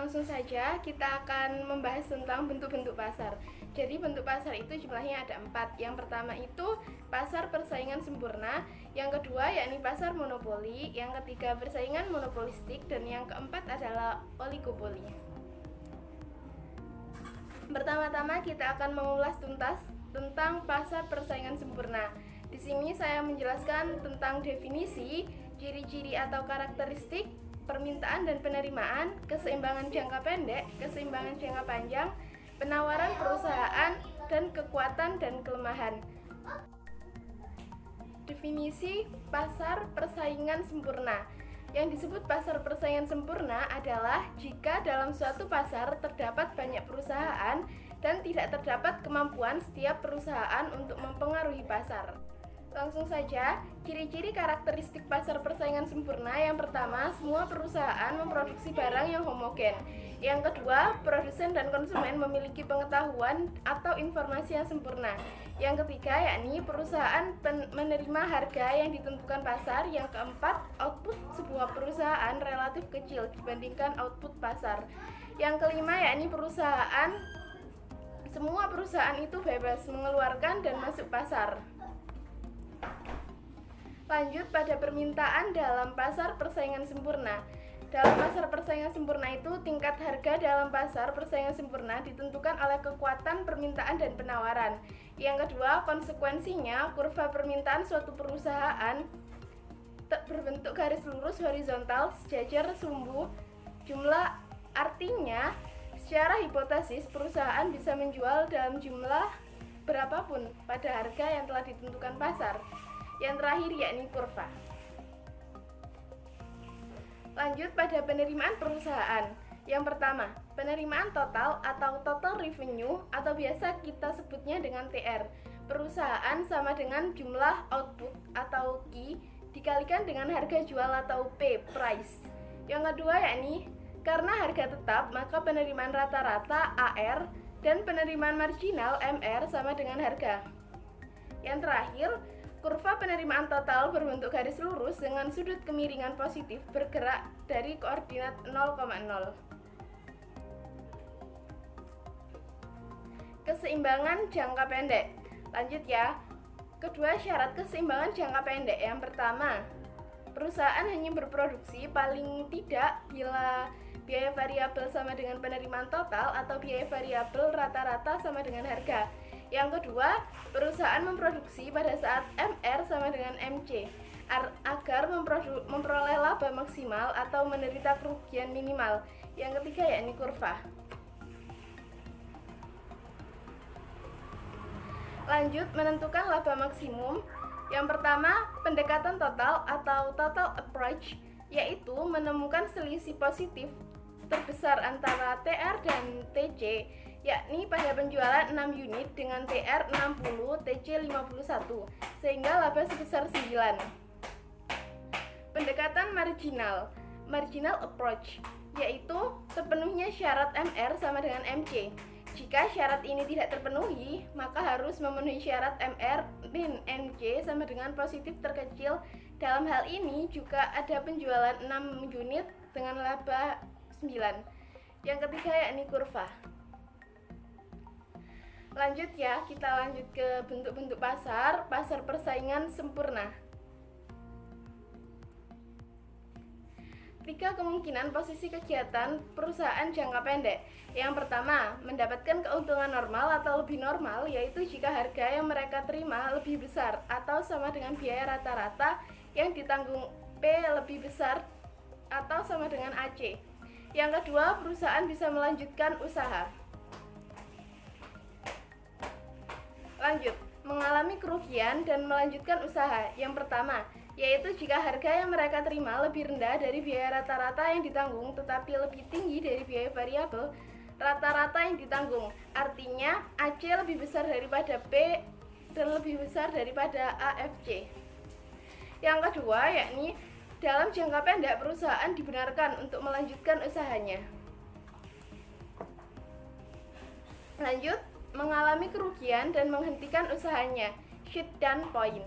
Langsung saja kita akan membahas tentang bentuk-bentuk pasar. Jadi bentuk pasar itu jumlahnya ada 4. Yang pertama itu pasar persaingan sempurna, yang kedua yakni pasar monopoli, yang ketiga persaingan monopolistik, dan yang keempat adalah oligopoli. Pertama-tama kita akan mengulas tuntas tentang pasar persaingan sempurna. Di sini saya menjelaskan tentang definisi, ciri-ciri atau karakteristik, permintaan dan penerimaan, keseimbangan jangka pendek, keseimbangan jangka panjang, penawaran perusahaan, dan kekuatan dan kelemahan. Definisi pasar persaingan sempurna. Yang disebut pasar persaingan sempurna adalah jika dalam suatu pasar terdapat banyak perusahaan dan tidak terdapat kemampuan setiap perusahaan untuk mempengaruhi pasar. Langsung saja, ciri-ciri karakteristik pasar persaingan sempurna. Yang pertama, semua perusahaan memproduksi barang yang homogen. Yang kedua, produsen dan konsumen memiliki pengetahuan atau informasi yang sempurna. Yang ketiga, yakni perusahaan menerima harga yang ditentukan pasar. Yang keempat, output sebuah perusahaan relatif kecil dibandingkan output pasar. Yang kelima, yakni semua perusahaan itu bebas mengeluarkan dan masuk pasar. Lanjut pada permintaan dalam pasar persaingan sempurna. Dalam pasar persaingan sempurna itu, tingkat harga dalam pasar persaingan sempurna ditentukan oleh kekuatan permintaan dan penawaran. Yang kedua, konsekuensinya, kurva permintaan suatu perusahaan berbentuk garis lurus horizontal sejajar sumbu jumlah. Artinya, secara hipotesis, perusahaan bisa menjual dalam jumlah berapapun pada harga yang telah ditentukan pasar. Yang terakhir yakni kurva. Lanjut pada penerimaan perusahaan. Yang pertama, penerimaan total atau total revenue atau biasa kita sebutnya dengan TR. Perusahaan sama dengan jumlah output atau Q dikalikan dengan harga jual atau P, price. Yang kedua yakni karena harga tetap, maka penerimaan rata-rata AR dan penerimaan marginal MR sama dengan harga. Yang terakhir, kurva penerimaan total berbentuk garis lurus dengan sudut kemiringan positif bergerak dari koordinat 0,0. Keseimbangan jangka pendek. Lanjut ya. Kedua syarat keseimbangan jangka pendek. Yang pertama, perusahaan hanya berproduksi paling tidak bila biaya variabel sama dengan penerimaan total atau biaya variabel rata-rata sama dengan harga. Yang kedua, perusahaan memproduksi pada saat MR sama dengan MC agar memperoleh laba maksimal atau menderita kerugian minimal. Yang ketiga yakni kurva. Lanjut menentukan laba maksimum. Yang pertama, pendekatan total atau total approach, yaitu menemukan selisih positif terbesar antara TR dan TC, yakni pada penjualan 6 unit dengan TR 60, TC 51, sehingga laba sebesar 9. Pendekatan marginal approach, yaitu sepenuhnya syarat MR sama dengan MC. Jika syarat ini tidak terpenuhi, maka harus memenuhi syarat MR min MC sama dengan positif terkecil. Dalam hal ini juga ada penjualan 6 unit dengan laba 9. Yang ketiga yakni kurva. Lanjut ya, kita lanjut ke bentuk-bentuk pasar persaingan sempurna. 3 kemungkinan posisi kegiatan perusahaan jangka pendek. Yang pertama, mendapatkan keuntungan normal atau lebih normal, yaitu jika harga yang mereka terima lebih besar atau sama dengan biaya rata-rata yang ditanggung P lebih besar atau sama dengan AC. Yang kedua, perusahaan bisa melanjutkan usaha. Lanjut, mengalami kerugian dan melanjutkan usaha. Yang pertama, yaitu jika harga yang mereka terima lebih rendah dari biaya rata-rata yang ditanggung tetapi lebih tinggi dari biaya variabel, rata-rata yang ditanggung. Artinya AC lebih besar daripada B dan lebih besar daripada AFC. Yang kedua yakni dalam jangka pendek perusahaan dibenarkan untuk melanjutkan usahanya. Lanjut, mengalami kerugian dan menghentikan usahanya, shutdown point,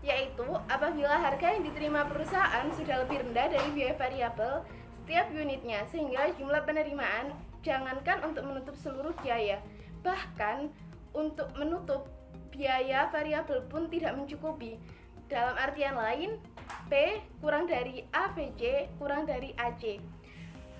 yaitu apabila harga yang diterima perusahaan sudah lebih rendah dari biaya variabel setiap unitnya, sehingga jumlah penerimaan jangankan untuk menutup seluruh biaya, bahkan untuk menutup biaya variabel pun tidak mencukupi. Dalam artian lain, P kurang dari AVC kurang dari AC.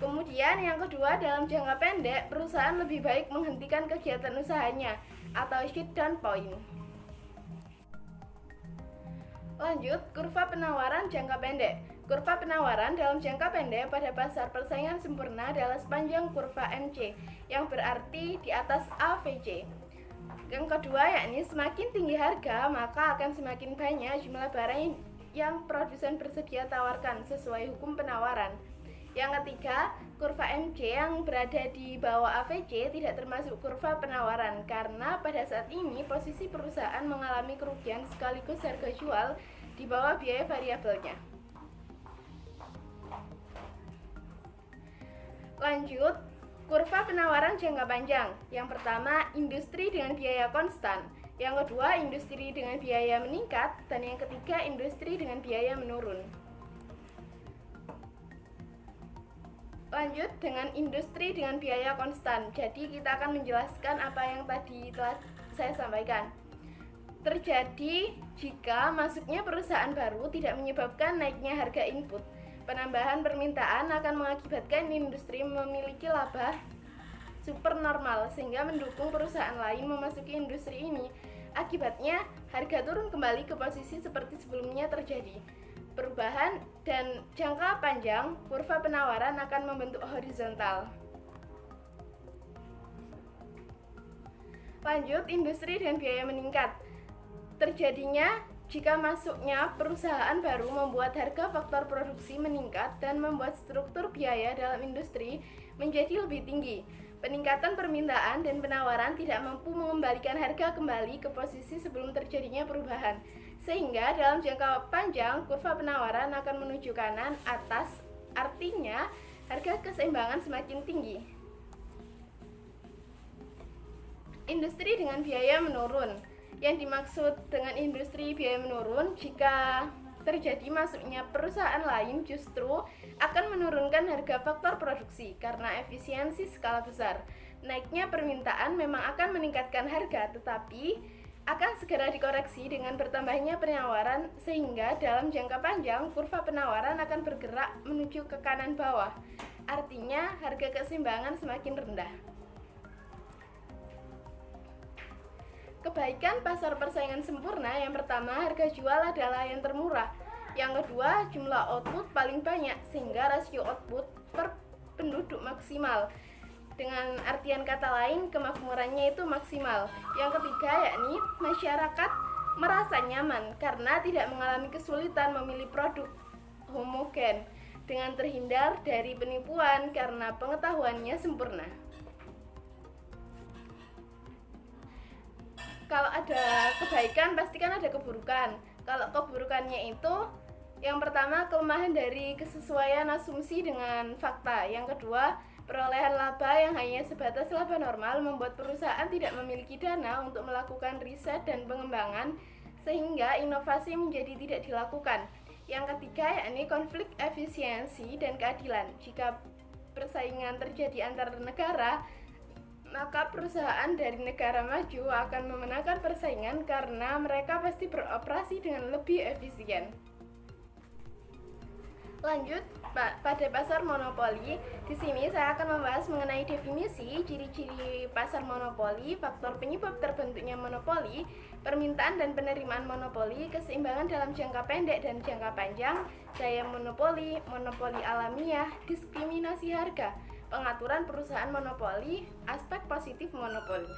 Kemudian yang kedua, dalam jangka pendek perusahaan lebih baik menghentikan kegiatan usahanya atau shutdown point. Lanjut, kurva penawaran jangka pendek. Kurva penawaran dalam jangka pendek pada pasar persaingan sempurna adalah sepanjang kurva MC, yang berarti di atas AVC. Yang kedua yakni semakin tinggi harga maka akan semakin banyak jumlah barang yang produsen bersedia tawarkan sesuai hukum penawaran. Yang ketiga, kurva MC yang berada di bawah AVC tidak termasuk kurva penawaran karena pada saat ini posisi perusahaan mengalami kerugian sekaligus harga jual di bawah biaya variabelnya. Lanjut, kurva penawaran jangka panjang. Yang pertama, industri dengan biaya konstan. Yang kedua, industri dengan biaya meningkat. Dan yang ketiga, industri dengan biaya menurun. Lanjut dengan industri dengan biaya konstan. Jadi kita akan menjelaskan apa yang tadi telah saya sampaikan. Terjadi jika masuknya perusahaan baru tidak menyebabkan naiknya harga input. Penambahan permintaan akan mengakibatkan industri memiliki laba supernormal sehingga mendukung perusahaan lain memasuki industri ini. Akibatnya, harga turun kembali ke posisi seperti sebelumnya terjadi. Perubahan dan jangka panjang, kurva penawaran akan membentuk horizontal. Lanjut, industri dengan biaya meningkat. Terjadinya jika masuknya perusahaan baru membuat harga faktor produksi meningkat dan membuat struktur biaya dalam industri menjadi lebih tinggi. Peningkatan permintaan dan penawaran tidak mampu mengembalikan harga kembali ke posisi sebelum terjadinya perubahan. Sehingga dalam jangka panjang, kurva penawaran akan menuju kanan atas, artinya harga keseimbangan semakin tinggi. Industri dengan biaya menurun. Yang dimaksud dengan industri biaya menurun, jika terjadi masuknya perusahaan lain justru akan menurunkan harga faktor produksi karena efisiensi skala besar. Naiknya permintaan memang akan meningkatkan harga, tetapi akan segera dikoreksi dengan bertambahnya penawaran sehingga dalam jangka panjang kurva penawaran akan bergerak menuju ke kanan bawah. Artinya harga keseimbangan semakin rendah. Kebaikan pasar persaingan sempurna, yang pertama harga jual adalah yang termurah. Yang kedua, jumlah output paling banyak sehingga rasio output per penduduk maksimal. Dengan artian kata lain, kemakmurannya itu maksimal. Yang ketiga yakni masyarakat merasa nyaman karena tidak mengalami kesulitan memilih produk homogen dengan terhindar dari penipuan karena pengetahuannya sempurna. Kalau ada kebaikan pasti kan ada keburukan. Kalau keburukannya itu yang pertama kelemahan dari kesesuaian asumsi dengan fakta. Yang kedua, perolehan laba yang hanya sebatas laba normal membuat perusahaan tidak memiliki dana untuk melakukan riset dan pengembangan sehingga inovasi menjadi tidak dilakukan. Yang ketiga yakni konflik efisiensi dan keadilan. Jika persaingan terjadi antar negara, maka perusahaan dari negara maju akan memenangkan persaingan karena mereka pasti beroperasi dengan lebih efisien. Lanjut, pada pasar monopoli, di sini saya akan membahas mengenai definisi, ciri-ciri pasar monopoli, faktor penyebab terbentuknya monopoli, permintaan dan penerimaan monopoli, keseimbangan dalam jangka pendek dan jangka panjang, daya monopoli, monopoli alamiah, diskriminasi harga, pengaturan perusahaan monopoli, aspek positif monopoli.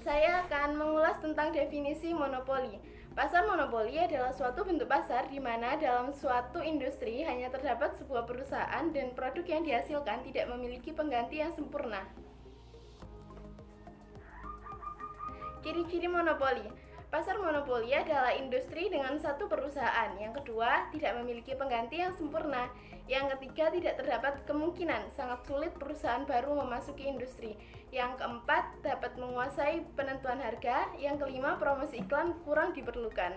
Saya akan mengulas tentang definisi monopoli. Pasar monopoli adalah suatu bentuk pasar di mana dalam suatu industri hanya terdapat sebuah perusahaan dan produk yang dihasilkan tidak memiliki pengganti yang sempurna. Ciri-ciri monopoli. Pasar monopoli adalah industri dengan satu perusahaan. Yang kedua, tidak memiliki pengganti yang sempurna. Yang ketiga, tidak terdapat kemungkinan, sangat sulit perusahaan baru memasuki industri. Yang keempat, dapat menguasai penentuan harga. Yang kelima, promosi iklan kurang diperlukan.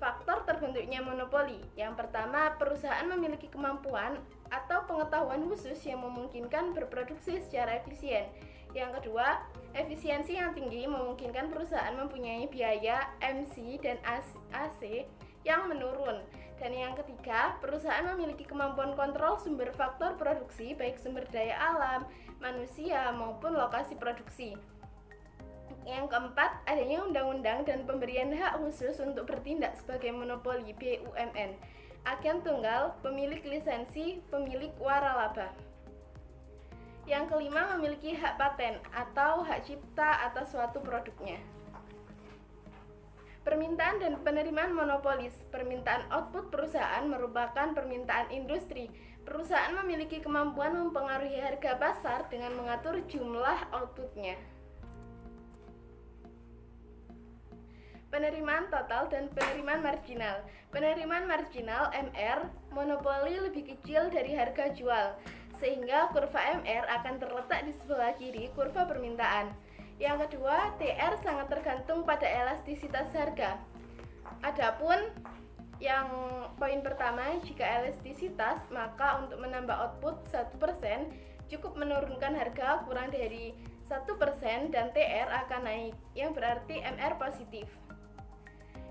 Faktor terbentuknya monopoli. Yang pertama, perusahaan memiliki kemampuan atau pengetahuan khusus yang memungkinkan berproduksi secara efisien. Yang kedua, efisiensi yang tinggi memungkinkan perusahaan mempunyai biaya MC dan AC yang menurun. Dan yang ketiga, perusahaan memiliki kemampuan kontrol sumber faktor produksi, baik sumber daya alam, manusia, maupun lokasi produksi. Yang keempat, adanya undang-undang dan pemberian hak khusus untuk bertindak sebagai monopoli BUMN, agen tunggal, pemilik lisensi, pemilik waralaba. Yang kelima, memiliki hak paten atau hak cipta atas suatu produknya. Permintaan dan penerimaan monopolis. Permintaan output perusahaan merupakan permintaan industri. Perusahaan memiliki kemampuan mempengaruhi harga pasar dengan mengatur jumlah outputnya. Penerimaan total dan penerimaan marginal. Penerimaan marginal MR monopoli lebih kecil dari harga jual, sehingga kurva MR akan terletak di sebelah kiri kurva permintaan. Yang kedua, TR sangat tergantung pada elastisitas harga. Adapun yang poin pertama, jika elastisitas, maka untuk menambah output 1% cukup menurunkan harga kurang dari 1% dan TR akan naik, yang berarti MR positif.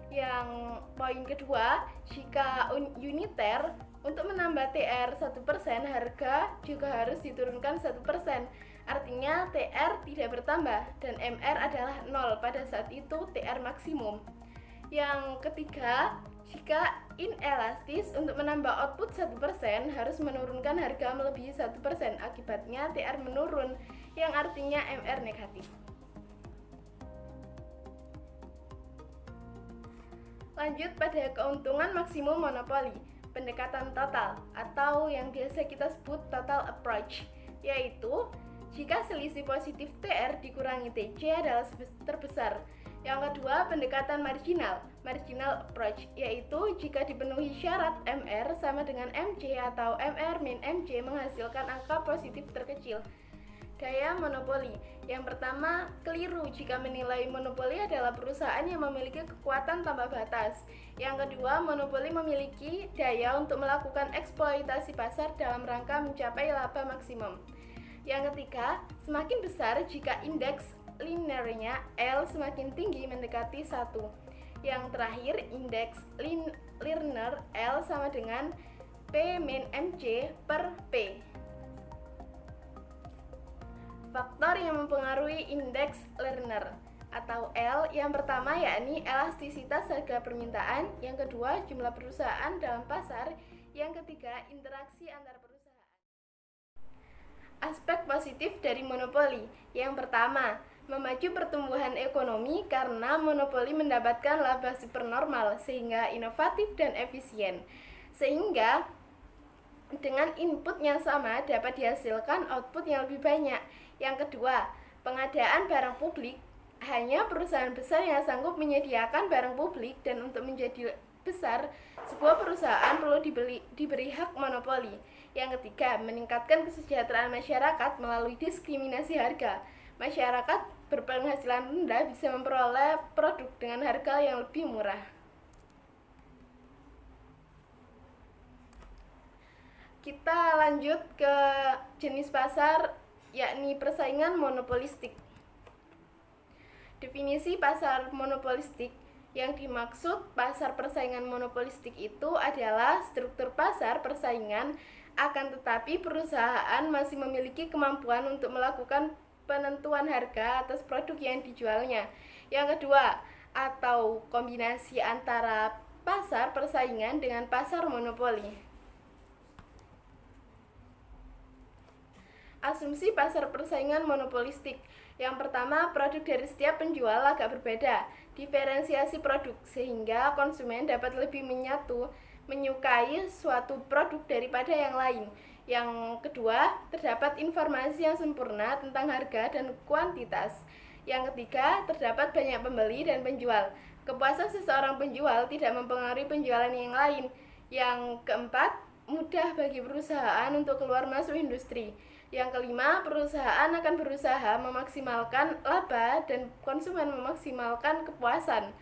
Yang poin kedua, jika uniter, untuk menambah TR 1%, harga juga harus diturunkan 1%. Artinya TR tidak bertambah dan MR adalah 0 pada saat itu TR maksimum. Yang ketiga, jika inelastis, untuk menambah output 1% harus menurunkan harga melebihi 1%. Akibatnya TR menurun, yang artinya MR negatif. Lanjut pada keuntungan maksimum monopoli. Pendekatan total atau yang biasa kita sebut total approach, yaitu jika selisih positif TR dikurangi TC adalah terbesar. Yang kedua, pendekatan marginal approach, yaitu jika dipenuhi syarat MR sama dengan MC atau MR min MC menghasilkan angka positif terkecil. Gaya monopoli. Yang pertama, keliru jika menilai monopoli adalah perusahaan yang memiliki kekuatan tanpa batas. Yang kedua, monopoli memiliki daya untuk melakukan eksploitasi pasar dalam rangka mencapai laba maksimum. Yang ketiga, semakin besar jika indeks linearnya L semakin tinggi mendekati 1. Yang terakhir, indeks linear L sama dengan P min MC per P. Faktor yang mempengaruhi indeks linear atau L, yang pertama yakni elastisitas harga permintaan, yang kedua jumlah perusahaan dalam pasar, yang ketiga interaksi antar perusahaan. Aspek positif dari monopoli. Yang pertama, memacu pertumbuhan ekonomi karena monopoli mendapatkan laba supernormal sehingga inovatif dan efisien. Sehingga dengan input yang sama dapat dihasilkan output yang lebih banyak. Yang kedua, pengadaan barang publik. Hanya perusahaan besar yang sanggup menyediakan barang publik, dan untuk menjadi besar, sebuah perusahaan perlu diberi hak monopoli. Yang ketiga, meningkatkan kesejahteraan masyarakat melalui diskriminasi harga. Masyarakat berpenghasilan rendah bisa memperoleh produk dengan harga yang lebih murah. Kita lanjut ke jenis pasar, yakni persaingan monopolistik. Definisi pasar monopolistik. Yang dimaksud pasar persaingan monopolistik itu adalah struktur pasar persaingan, akan tetapi perusahaan masih memiliki kemampuan untuk melakukan penentuan harga atas produk yang dijualnya. Yang kedua, atau kombinasi antara pasar persaingan dengan pasar monopoli. Asumsi pasar persaingan monopolistik. Yang pertama, produk dari setiap penjual agak berbeda. Diferensiasi produk sehingga konsumen dapat lebih menyukai suatu produk daripada yang lain. Yang kedua, terdapat informasi yang sempurna tentang harga dan kuantitas. Yang ketiga, terdapat banyak pembeli dan penjual. Kepuasan seseorang penjual tidak mempengaruhi penjualan yang lain. Yang keempat, mudah bagi perusahaan untuk keluar masuk industri. Yang kelima, perusahaan akan berusaha memaksimalkan laba dan konsumen memaksimalkan kepuasan.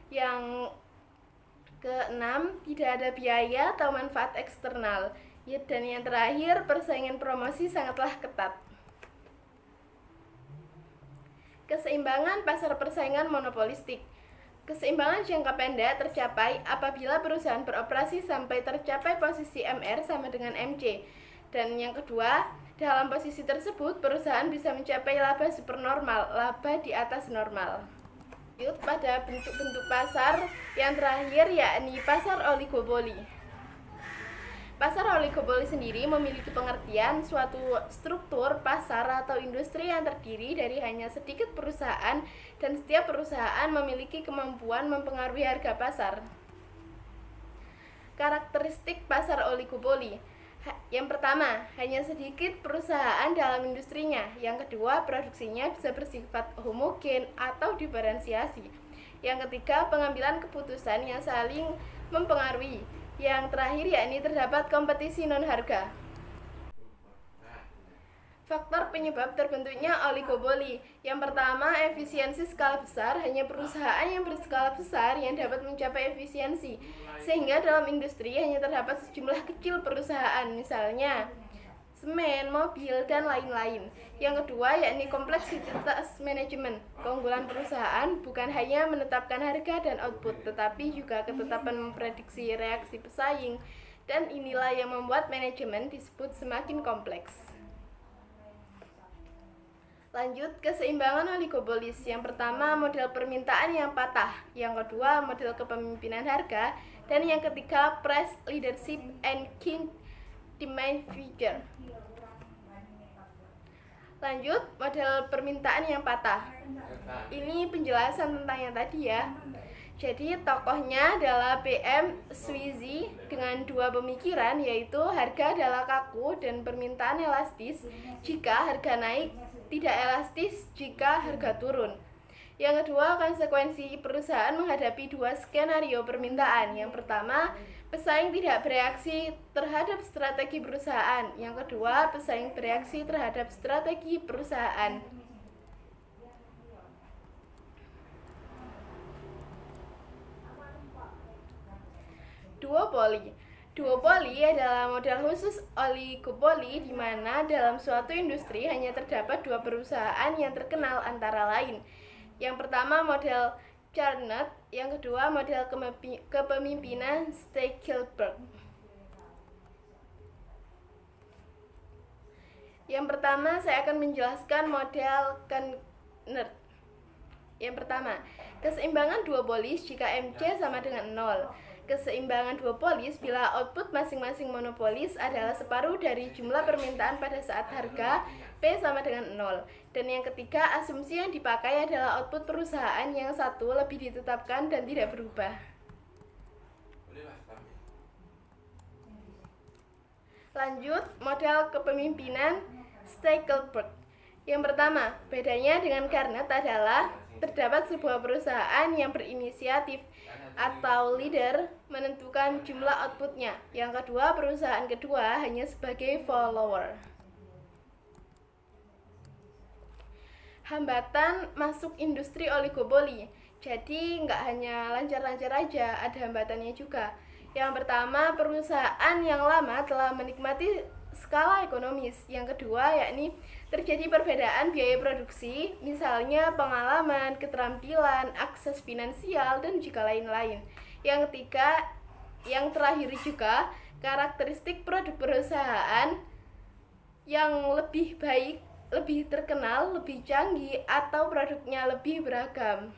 Yang keenam, tidak ada biaya atau manfaat eksternal. Dan yang terakhir, persaingan promosi sangatlah ketat. Keseimbangan pasar persaingan monopolistik. Keseimbangan jangka pendek tercapai apabila perusahaan beroperasi sampai tercapai posisi MR sama dengan MC. Dan yang kedua, dalam posisi tersebut perusahaan bisa mencapai laba supernormal, laba di atas normal. Pada bentuk-bentuk pasar yang terakhir yakni pasar oligopoli. Pasar oligopoli sendiri memiliki pengertian suatu struktur pasar atau industri yang terdiri dari hanya sedikit perusahaan dan setiap perusahaan memiliki kemampuan mempengaruhi harga pasar. Karakteristik pasar oligopoli. Yang pertama, hanya sedikit perusahaan dalam industrinya. Yang kedua, produksinya bisa bersifat homogen atau diferensiasi. Yang ketiga, pengambilan keputusan yang saling mempengaruhi. Yang terakhir yakni terdapat kompetisi non-harga. Faktor penyebab terbentuknya oligopoli. Yang pertama, efisiensi skala besar. Hanya perusahaan yang berskala besar yang dapat mencapai efisiensi. Sehingga dalam industri hanya terdapat sejumlah kecil perusahaan, misalnya semen, mobil, dan lain-lain. Yang kedua yakni kompleksitas manajemen. Keunggulan perusahaan bukan hanya menetapkan harga dan output, tetapi juga ketetapan memprediksi reaksi pesaing. Dan inilah yang membuat manajemen disebut semakin kompleks. Lanjut, keseimbangan oligopolis. Yang pertama, model permintaan yang patah. Yang kedua, model kepemimpinan harga. Dan yang ketiga, price leadership and key demand figure. Lanjut, model permintaan yang patah. Ini penjelasan tentang yang tadi ya. Jadi tokohnya adalah PM Sweezy dengan dua pemikiran, yaitu harga adalah kaku dan permintaan elastis jika harga naik, tidak elastis jika harga turun. Yang kedua, konsekuensi perusahaan menghadapi dua skenario permintaan. Yang pertama, pesaing tidak bereaksi terhadap strategi perusahaan. Yang kedua, pesaing bereaksi terhadap strategi perusahaan. Duopoli. Duopoli adalah model khusus oligopoli di mana dalam suatu industri hanya terdapat dua perusahaan yang terkenal antara lain. Yang pertama model Carnot, yang kedua model kepemimpinan Stackelberg. Yang pertama saya akan menjelaskan model Carnot. Yang pertama, keseimbangan duopolis jika MC sama dengan 0. Keseimbangan duopolis bila output masing-masing monopolis adalah separuh dari jumlah permintaan pada saat harga P sama dengan 0. Dan yang ketiga, asumsi yang dipakai adalah output perusahaan yang satu lebih ditetapkan dan tidak berubah. Lanjut, model kepemimpinan Stackelberg. Yang pertama, bedanya dengan Carnot adalah terdapat sebuah perusahaan yang berinisiatif atau leader menentukan jumlah outputnya. Yang kedua, perusahaan kedua hanya sebagai follower. Hambatan masuk industri oligopoli. Jadi nggak hanya lancar-lancar aja, ada hambatannya juga. Yang pertama, perusahaan yang lama telah menikmati skala ekonomis. Yang kedua yakni terjadi perbedaan biaya produksi, misalnya pengalaman, keterampilan, akses finansial, dan juga lain-lain. Yang ketiga, yang terakhir juga, karakteristik produk perusahaan yang lebih baik, lebih terkenal, lebih canggih, atau produknya lebih beragam.